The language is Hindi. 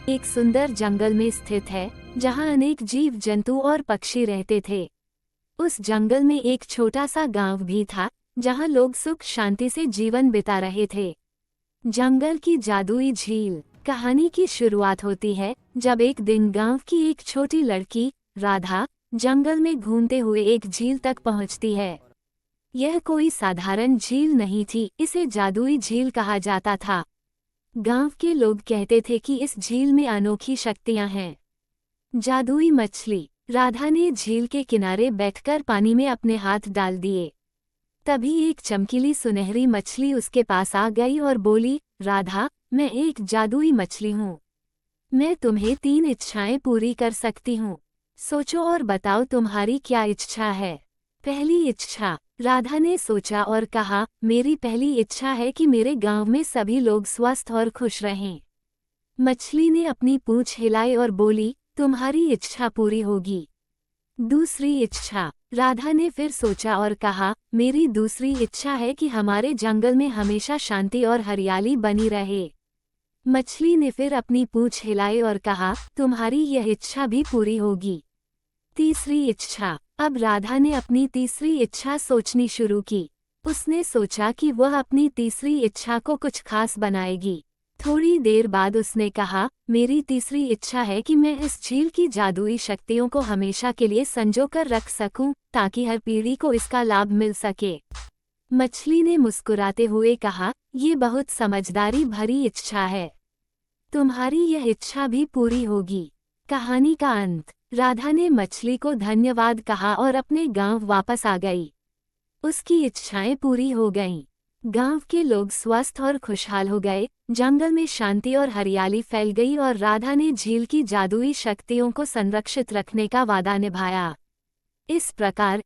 एक सुंदर जंगल में स्थित है, जहाँ अनेक जीव जंतु और पक्षी रहते थे। उस जंगल में एक छोटा सा गांव भी था, जहाँ लोग सुख शांति से जीवन बिता रहे थे। जंगल की जादुई झील। कहानी की शुरुआत होती है जब एक दिन गांव की एक छोटी लड़की राधा जंगल में घूमते हुए एक झील तक पहुंचती है। यह कोई साधारण झील नहीं थी, इसे जादुई झील कहा जाता था। गांव के लोग कहते थे कि इस झील में अनोखी शक्तियां हैं। जादुई मछली। राधा ने झील के किनारे बैठकर पानी में अपने हाथ डाल दिए। तभी एक चमकीली सुनहरी मछली उसके पास आ गई और बोली, राधा, मैं एक जादुई मछली हूँ। मैं तुम्हें 3 इच्छाएं पूरी कर सकती हूँ। सोचो और बताओ तुम्हारी क्या इच्छा है। पहली इच्छा। राधा ने सोचा और कहा, मेरी पहली इच्छा है कि मेरे गांव में सभी लोग स्वस्थ और खुश रहें। मछली ने अपनी पूंछ हिलाई और बोली, तुम्हारी इच्छा पूरी होगी। दूसरी इच्छा। राधा ने फिर सोचा और कहा, मेरी दूसरी इच्छा है कि हमारे जंगल में हमेशा शांति और हरियाली बनी रहे। मछली ने फिर अपनी पूंछ हिलाई और कहा, तुम्हारी यह इच्छा भी पूरी होगी। तीसरी इच्छा। अब राधा ने अपनी तीसरी इच्छा सोचनी शुरू की। उसने सोचा कि वह अपनी तीसरी इच्छा को कुछ खास बनाएगी। थोड़ी देर बाद उसने कहा, मेरी तीसरी इच्छा है कि मैं इस झील की जादुई शक्तियों को हमेशा के लिए संजो कर रख सकूं, ताकि हर पीढ़ी को इसका लाभ मिल सके। मछली ने मुस्कुराते हुए कहा, ये बहुत समझदारी भरी इच्छा है। तुम्हारी यह इच्छा भी पूरी होगी। कहानी का अंत। राधा ने मछली को धन्यवाद कहा और अपने गांव वापस आ गई। उसकी इच्छाएं पूरी हो गईं। गांव के लोग स्वस्थ और खुशहाल हो गए, जंगल में शांति और हरियाली फैल गई और राधा ने झील की जादुई शक्तियों को संरक्षित रखने का वादा निभाया। इस प्रकार